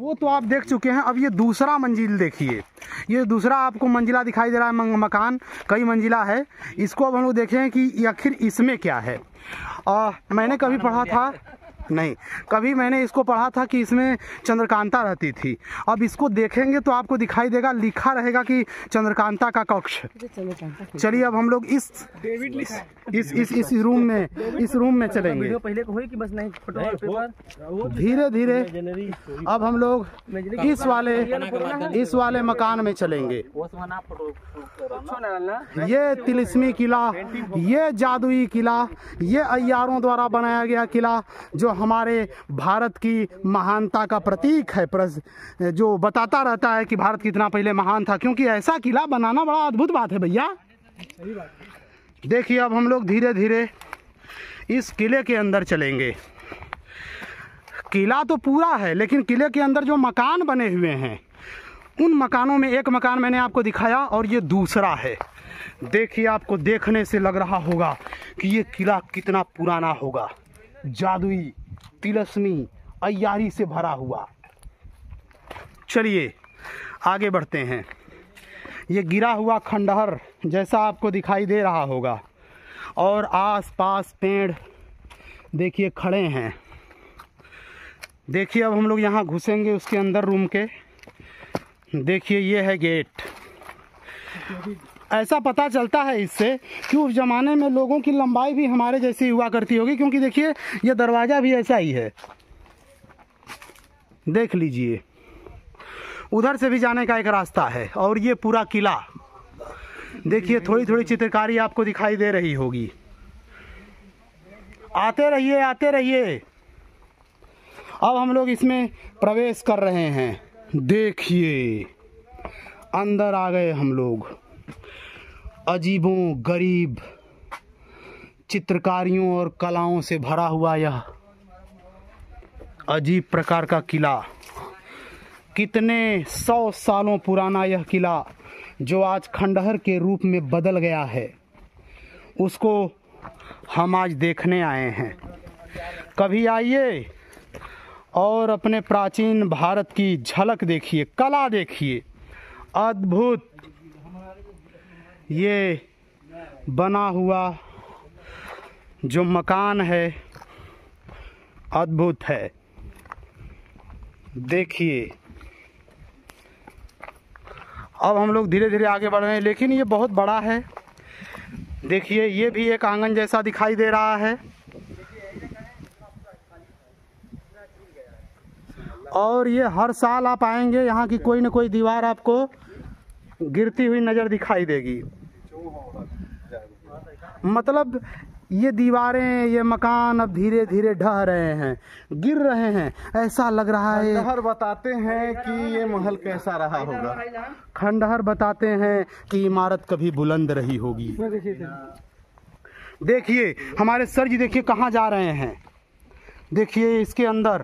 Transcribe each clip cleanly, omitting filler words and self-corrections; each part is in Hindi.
वो तो आप देख चुके हैं। अब ये दूसरा मंजिल देखिए, ये दूसरा आपको मंजिला दिखाई दे रहा है। मकान कई मंजिला है। इसको अब हम लोग देखें कि आखिर इसमें क्या है। मैंने कभी पढ़ा था, नहीं कभी मैंने इसको पढ़ा था कि इसमें चंद्रकांता रहती थी। अब इसको देखेंगे तो आपको दिखाई देगा, लिखा रहेगा कि चंद्रकांता का कक्ष। चलिए अब हम लोग इस रूम में चलेंगे। धीरे धीरे अब हम लोग इस वाले मकान में चलेंगे। ये तिलिस्मी किला, ये जादुई किला, ये अय्यारों द्वारा बनाया गया किला जो हमारे भारत की महानता का प्रतीक है, जो बताता रहता है कि भारत कितना पहले महान था। क्योंकि ऐसा किला बनाना बड़ा अद्भुत बात है भैया। देखिए अब हम लोग धीरे धीरे इस किले के अंदर चलेंगे। किला तो पूरा है, लेकिन किले के अंदर जो मकान बने हुए हैं, उन मकानों में एक मकान मैंने आपको दिखाया और ये दूसरा है। देखिए आपको देखने से लग रहा होगा कि ये किला कितना पुराना होगा, जादुई, तिलस्मी, अय्यारी से भरा हुआ। चलिए आगे बढ़ते हैं। ये गिरा हुआ खंडहर जैसा आपको दिखाई दे रहा होगा और आस-पास पेड़ देखिए खड़े हैं। देखिए अब हम लोग यहाँ घुसेंगे उसके अंदर रूम के। देखिए ये है गेट। ऐसा पता चलता है इससे कि उस ज़माने में लोगों की लंबाई भी हमारे जैसी हुआ करती होगी, क्योंकि देखिए ये दरवाज़ा भी ऐसा ही है। देख लीजिए, उधर से भी जाने का एक रास्ता है। और ये पूरा किला देखिए, थोड़ी थोड़ी चित्रकारी आपको दिखाई दे रही होगी। आते रहिए आते रहिए। अब हम लोग इसमें प्रवेश कर रहे हैं। देखिए अंदर आ गए हम लोग। अजीबों गरीब चित्रकारियों और कलाओं से भरा हुआ यह अजीब प्रकार का किला, कितने 100 सालों पुराना यह किला जो आज खंडहर के रूप में बदल गया है, उसको हम आज देखने आए हैं। कभी आइए और अपने प्राचीन भारत की झलक देखिए, कला देखिए, अद्भुत। ये बना हुआ जो मकान है अद्भुत है। देखिए अब हम लोग धीरे धीरे आगे बढ़ रहे हैं, लेकिन ये बहुत बड़ा है। देखिए ये भी एक आंगन जैसा दिखाई दे रहा है और ये हर साल आप आएंगे, यहाँ की कोई न कोई दीवार आपको गिरती हुई नज़र दिखाई देगी। मतलब ये दीवारें, ये मकान अब धीरे धीरे ढह रहे हैं, गिर रहे हैं। ऐसा लग रहा है खंडहर बताते हैं कि ये महल कैसा रहा होगा। खंडहर बताते हैं कि इमारत कभी बुलंद रही होगी। देखिए हमारे सर जी, देखिए कहाँ जा रहे हैं। देखिए इसके अंदर,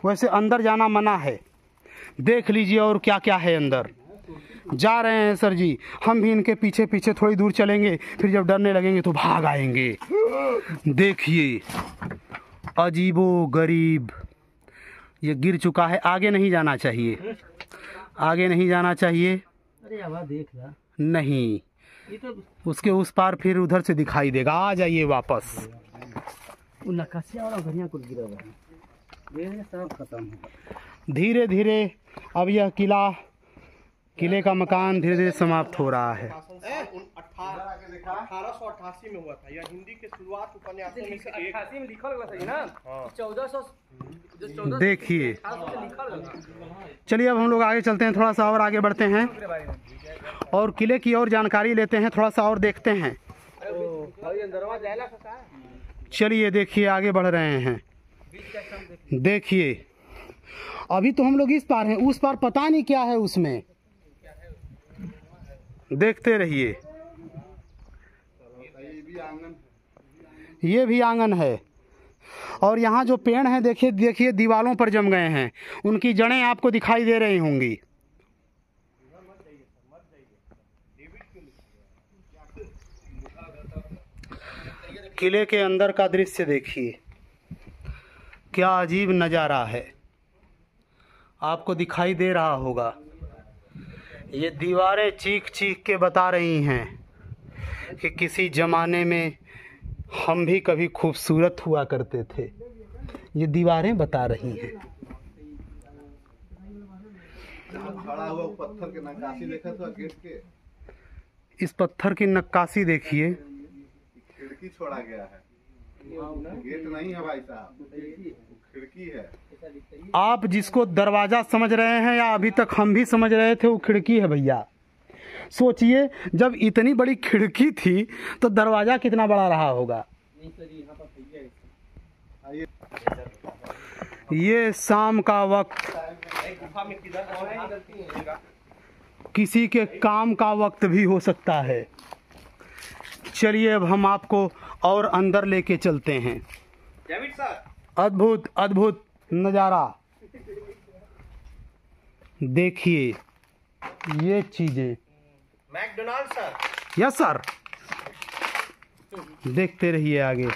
वैसे अंदर जाना मना है। देख लीजिए और क्या क्या है अंदर। जा रहे हैं सर जी, हम भी इनके पीछे पीछे थोड़ी दूर चलेंगे, फिर जब डरने लगेंगे तो भाग आएंगे। देखिए अजीबो गरीब, ये गिर चुका है। आगे नहीं जाना चाहिए, आगे नहीं जाना चाहिए। अरे देख ला, नहीं उसके उस पार फिर उधर से दिखाई देगा। आ जाइए वापस। वो नक्काशिया वाला घड़ियां कुछ गिरा हुआ है, ये सब खत्म है। धीरे धीरे अब यह किले का मकान धीरे धीरे समाप्त हो रहा है। 1888 में हुआ था। यह हिंदी के शुरुआत उपन्यासों में से एक। 88 में लिखा हुआ था ना, 1400। देखिए चलिए अब हम लोग आगे चलते हैं, थोड़ा सा और आगे बढ़ते हैं और किले की और जानकारी लेते हैं, थोड़ा सा और देखते हैं। चलिए देखिए आगे बढ़ रहे हैं। देखिए अभी तो हम लोग इस पार हैं, उस पार पता नहीं क्या है उसमें। देखते रहिए। ये भी आंगन है और यहाँ जो पेड़ हैं देखिए देखिए दीवारों पर जम गए हैं, उनकी जड़ें आपको दिखाई दे रही होंगी। किले के अंदर का दृश्य देखिए, क्या अजीब नज़ारा है। आपको दिखाई दे रहा होगा, ये दीवारें चीख चीख के बता रही हैं कि किसी ज़माने में हम भी कभी खूबसूरत हुआ करते थे। ये दीवारें बता रही हैं। खड़ा हुआ पत्थर के नक्काशी देखा तो गेट के, इस पत्थर की नक्काशी देखिए, खिड़की छोड़ा गया है, गेट नहीं है भाई साहब, खिड़की है। आप जिसको दरवाजा समझ रहे हैं या अभी तक हम भी समझ रहे थे, वो खिड़की है भैया। सोचिए जब इतनी बड़ी खिड़की थी तो दरवाजा कितना बड़ा रहा होगा। ये शाम का वक्त, किसी के काम का वक्त भी हो सकता है। चलिए अब हम आपको और अंदर लेके चलते हैं। अद्भुत अद्भुत नज़ारा देखिए, ये चीजें। McDonald sir. यस सर, देखते रहिए आगे।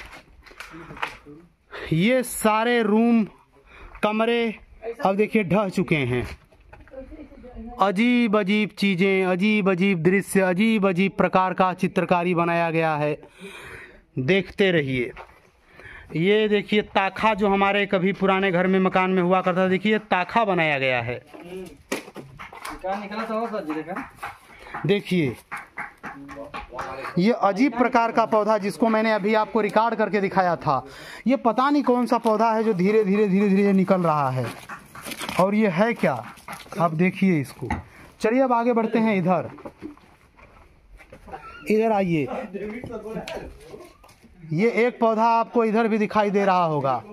ये सारे रूम, कमरे अब देखिए ढह चुके हैं। अजीब अजीब चीज़ें, अजीब अजीब दृश्य, अजीब अजीब प्रकार का चित्रकारी बनाया गया है। देखते रहिए। ये देखिए ताखा, जो हमारे कभी पुराने घर में मकान में हुआ करता था, देखिए ताखा बनाया गया है। देखिए ये अजीब प्रकार का पौधा जिसको मैंने अभी आपको रिकॉर्ड करके दिखाया था, ये पता नहीं कौन सा पौधा है जो धीरे धीरे धीरे धीरे निकल रहा है। और ये है क्या, आप देखिए इसको। चलिए अब आगे बढ़ते हैं। इधर आइए। ये एक पौधा आपको इधर भी दिखाई दे रहा होगा।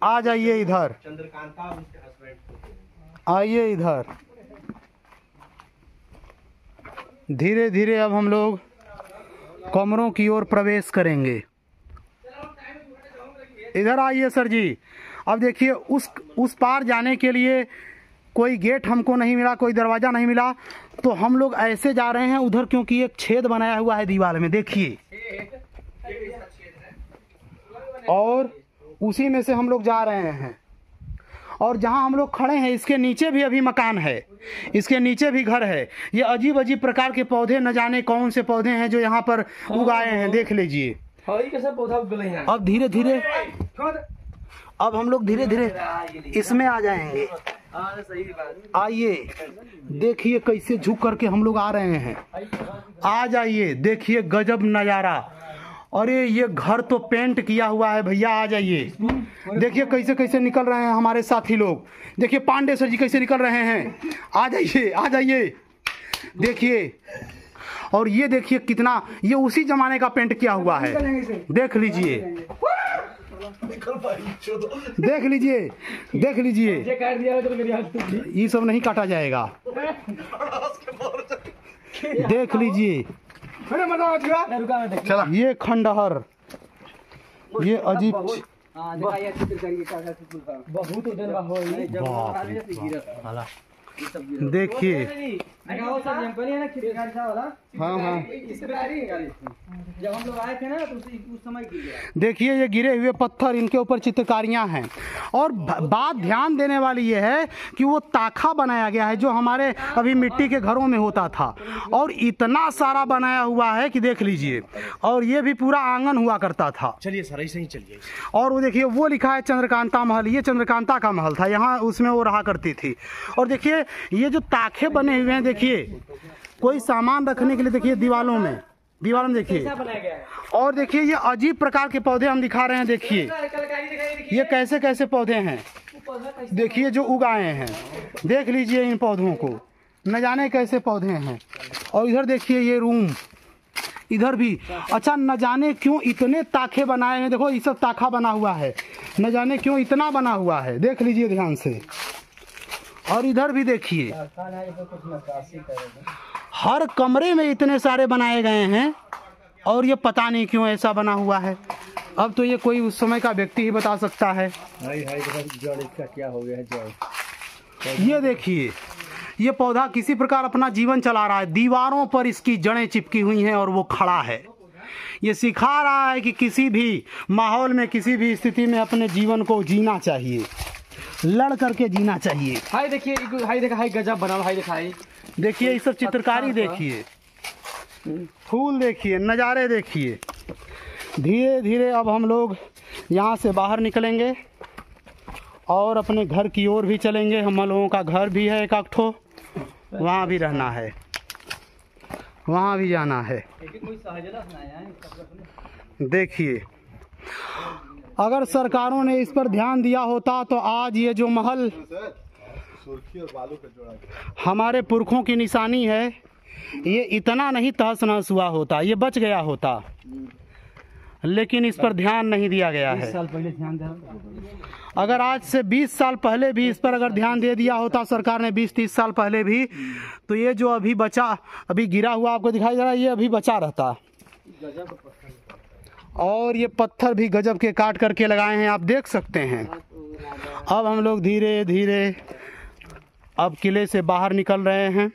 आ जाइए इधर, आइए इधर। धीरे धीरे अब हम लोग कमरों की ओर प्रवेश करेंगे। इधर आइए सर जी। अब देखिए उस पार जाने के लिए कोई गेट हमको नहीं मिला, कोई दरवाज़ा नहीं मिला, तो हम लोग ऐसे जा रहे हैं उधर, क्योंकि एक छेद बनाया हुआ है दीवार में, देखिए। और उसी में से हम लोग जा रहे हैं। और जहां हम लोग खड़े हैं इसके नीचे भी अभी मकान है, इसके नीचे भी घर है। ये अजीब अजीब प्रकार के पौधे, न जाने कौन से पौधे हैं जो यहाँ पर उगाए हैं, देख लीजिए। अब धीरे धीरे, अब हम लोग धीरे धीरे इसमें आ जाएंगे। आइए देखिए कैसे झुक करके हम लोग आ रहे हैं। आ जाइए, देखिए गजब नज़ारा। अरे ये घर तो पेंट किया हुआ है भैया। आ जाइए, देखिए कैसे कैसे निकल रहे हैं हमारे साथी लोग। देखिए पांडे सर जी कैसे निकल रहे हैं। आ जाइए, आ जाइए, देखिए। और ये देखिए कितना, ये उसी जमाने का पेंट किया हुआ है, देख लीजिए, देख लीजिए, देख लीजिए। ये सब नहीं काटा जाएगा, देख लीजिए। चला, ये खंडहर, ये अजीब देखिए। हाँ हाँ, जब हम लोग आए थे ना तो उस समय देखिए ये गिरे हुए पत्थर, इनके ऊपर चित्रकारियां हैं। और बात ध्यान देने वाली ये है कि वो ताखा बनाया गया है जो हमारे अभी मिट्टी के घरों में होता था, और इतना सारा बनाया हुआ है कि देख लीजिए। और ये भी पूरा आंगन हुआ करता था। चलिए सर, ऐसे ही चलिए। और वो देखिए वो लिखा है चंद्रकांता महल, ये चंद्रकांता का महल था, यहाँ उसमें वो रहा करती थी। और देखिए ये जो ताखे बने हुए हैं, देखिए कोई सामान रखने के लिए, देखिए दीवारों में देखिए। और देखिए ये अजीब प्रकार के पौधे हम दिखा रहे हैं, देखिए ये कैसे कैसे पौधे हैं, देखिए जो उगाए हैं, देख लीजिए इन पौधों को, न जाने कैसे पौधे हैं। और इधर देखिए ये रूम, इधर भी। अच्छा, न जाने क्यों इतने ताखे बनाए हैं, देखो ये सब ताखा बना हुआ है, न जाने क्यों इतना बना हुआ है, देख लीजिए ध्यान से। और इधर भी देखिए, हर कमरे में इतने सारे बनाए गए हैं, और ये पता नहीं क्यों ऐसा बना हुआ है। अब तो ये कोई उस समय का व्यक्ति ही बता सकता है। क्या हो गया है, ये देखिए ये पौधा किसी प्रकार अपना जीवन चला रहा है, दीवारों पर इसकी जड़ें चिपकी हुई हैं और वो खड़ा है। ये सिखा रहा है कि किसी भी माहौल में, किसी भी स्थिति में अपने जीवन को जीना चाहिए। लड़ करके जीना चाहिए। हाय देखिए, हाय देखा, हाय गजब बना, हाय देखा, हाय देखिए ये सब चित्रकारी देखिए, फूल देखिए, नज़ारे देखिए। धीरे धीरे अब हम लोग यहाँ से बाहर निकलेंगे और अपने घर की ओर भी चलेंगे। हम लोगों का घर भी है एक आध ठो, वहाँ भी रहना है, वहाँ भी जाना है। देखिए अगर सरकारों ने इस पर ध्यान दिया होता तो आज ये जो महल सुर्खी और बालू का जोड़ा गया। हमारे पुरखों की निशानी है, ये इतना नहीं तहस नहस हुआ होता, ये बच गया होता, लेकिन इस पर ध्यान नहीं दिया गया है। 20 साल पहले ध्यान दिया। अगर आज से 20 साल पहले भी इस पर अगर ध्यान दे दिया होता सरकार ने 20-30 साल पहले भी, तो ये जो अभी बचा, अभी गिरा हुआ आपको दिखाई दे रहा है, ये अभी बचा रहता। और ये पत्थर भी गजब के काट करके लगाए हैं, आप देख सकते हैं। अब हम लोग धीरे धीरे अब किले से बाहर निकल रहे हैं।